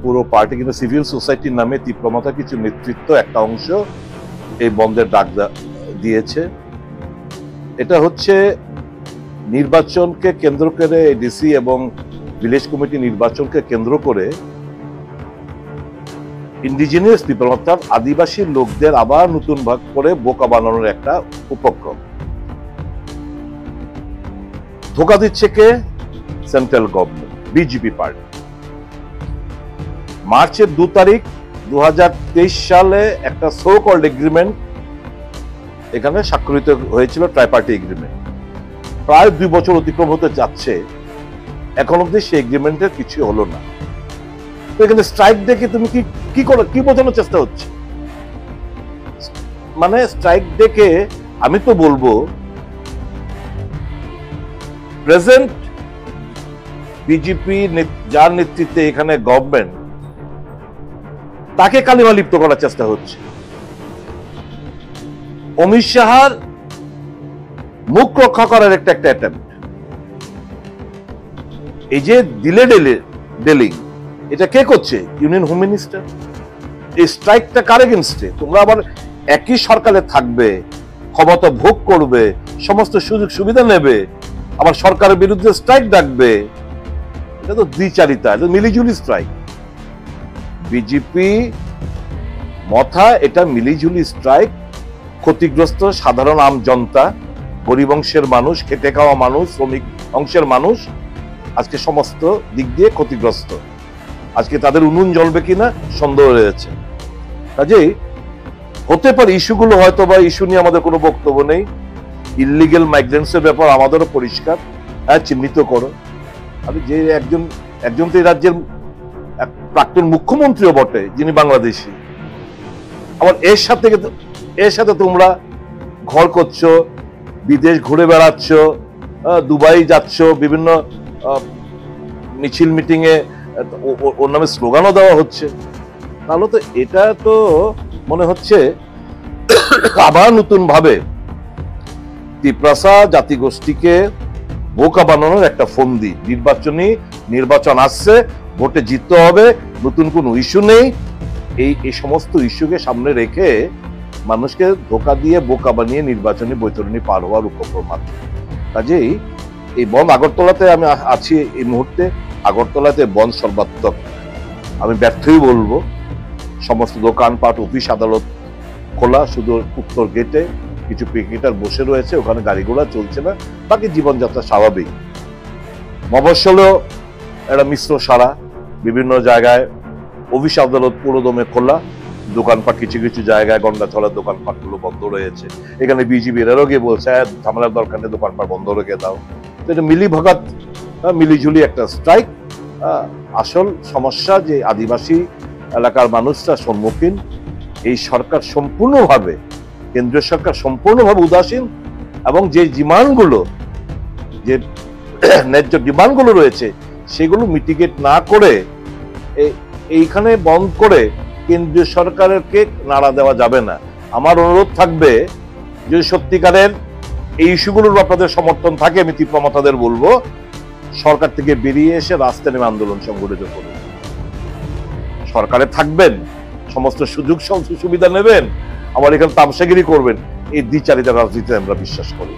পুরো পার্টি কিন্তু সিভিল সোসাইটির নামে তীব্রমতা কিছু নেতৃত্ব একটা অংশ এই বন্ধের ডাক দিয়েছে। এটা হচ্ছে নির্বাচনকে কেন্দ্র করে ডিসি এবং ভিলেজ কমিটি নির্বাচনকে কেন্দ্র করে ইন্ডিজিনিয়াস পিপল অর্থাৎ আদিবাসী লোকদের আবার নতুন ভাগ করে বোকা বানানোর একটা উপক্রম। ধোকা দিচ্ছে কে? Central government, BJP party. মার্চের 2 তারিখ 2023 সালে একটা সো কল্ড এগ্রিমেন্ট এখানে স্বাক্ষরিত হয়েছিল, ট্রাইপার্টি এগ্রিমেন্ট। প্রায় 2 বছর অতিক্রম হতে যাচ্ছে, এখন অব্দি সেই এগ্রিমেন্টের কিছু হলো না। তো এখানে স্ট্রাইক ডেকে তুমি কি বোঝানোর চেষ্টা হচ্ছে? মানে স্ট্রাইক ডেকে আমি তো বলবো প্রেজেন্ট বিজেপি যার নেতৃত্বে এখানে গভর্নমেন্ট, তাকে কালিমা লিপ্ত করার চেষ্টা হচ্ছে। অমিত শাহর মুখ রক্ষা করার একটা অ্যাটেম্প্ট। এই যে ডেলিং এটা কে করছে? Union home minister. এই স্ট্রাইকটা কার এগেইনস্টে? তোমরা আবার একই সরকারে থাকবে, ক্ষমতা ভোগ করবে, সমস্ত সুযোগ সুবিধা নেবে, আবার সরকারের বিরুদ্ধে স্ট্রাইক ডাকবে। এটা তো দ্বিচারিতা, এটা মিলিজুলি স্ট্রাইক। বিজেপি মথা এটা মিলিজুলি স্ট্রাইক। ক্ষতিগ্রস্ত সাধারণ আম জনতা, গরিব অংশের মানুষ, খেটে খাওয়া মানুষ, শ্রমিক অংশের মানুষ আজকে সমস্ত দিক দিয়ে ক্ষতিগ্রস্ত। আজকে তাদের উনুন জ্বলবে কিনা সন্দেহ রয়েছে। কাজেই হতে পারে ইস্যুগুলো হয়তো বা ইস্যু নিয়ে আমাদের কোনো বক্তব্য নেই। ইললিগেল মাইগ্রেন্টস এর ব্যাপার আমাদেরও পরিষ্কার, হ্যাঁ চিহ্নিত করো। আমি যে একজন তো এই রাজ্যের প্রাক্তন মুখ্যমন্ত্রীও বটে, যিনি বাংলাদেশী। আবার এর সাথে তোমরা ঘর করছো, বিদেশ ঘুরে বেড়াচ্ছ, দুবাই যাচ্ছ, বিভিন্ন মিছিল মিটিং এ ওর নামে স্লোগানও দেওয়া হচ্ছে। তাহলে তো এটা তো মনে হচ্ছে আবার নতুন ভাবে তিপ্রাসা জাতিগোষ্ঠীকে বোকা বানানোর একটা ফন্দি। নির্বাচন আসছে, ভোটে জিততে হবে, নতুন কোনো ইস্যু নেই। এই সমস্ত ইস্যুকে সামনে রেখে মানুষকে ধোকা দিয়ে বোকা বানিয়ে নির্বাচনী বৈতরণী পার হওয়ার উপক্রম। কাজেই এই বন্ধ আগরতলাতে আমি আছি এই মুহূর্তে, আগরতলাতে বন্ধ সর্বাত্মক আমি ব্যর্থই বলবো। সমস্ত দোকানপাট, অফিস আদালত খোলা, শুধু উত্তর গেটে কিছু পিকেটার বসে রয়েছে, ওখানে গাড়ি ঘোড়া চলছে না, বাকি জীবনযাত্রা স্বাভাবিক। মফস্বলেও একটা মিশ্র সারা, বিভিন্ন জায়গায় অফিস আদালত পুরোদমে খোলা, দোকানপাট কিছু কিছু জায়গায় গন্ডাছড়ার দোকানপাটগুলো বন্ধ রয়েছে। এখানে বিজেপি এরও গিয়ে বলছে ঝামেলার দরকার নেই, দোকানপাট বন্ধ রেখে দাও। এটা মিলিভগত, মিলিঝুলি একটা স্ট্রাইক। আসল সমস্যা যে আদিবাসী এলাকার মানুষরা সম্মুখীন, এই সরকার সম্পূর্ণভাবে, কেন্দ্রীয় সরকার সম্পূর্ণভাবে উদাসীন, এবং যে ডিমান্ডগুলো, যে ন্যায্য ডিমান্ডগুলো রয়েছে সেগুলো মিটিগেট না করে এইখানে বন্ধ করে কেন্দ্রীয় সরকারকে নাড়া দেওয়া যাবে না। আমার অনুরোধ থাকবে, যদি সত্যিকারের এই ইস্যুগুলোর আপনাদের সমর্থন থাকে, আমি তীব্রমতাদের বলবো সরকার থেকে বেরিয়ে এসে রাস্তায় নেমে আন্দোলন সংগঠিত করুন। সরকারে থাকবেন, সমস্ত সুযোগ সুবিধা নেবেন, আবার এখানে তামসাগিরি করবেন, এই দ্বিচারিতা রাজনীতি আমরা বিশ্বাস করি।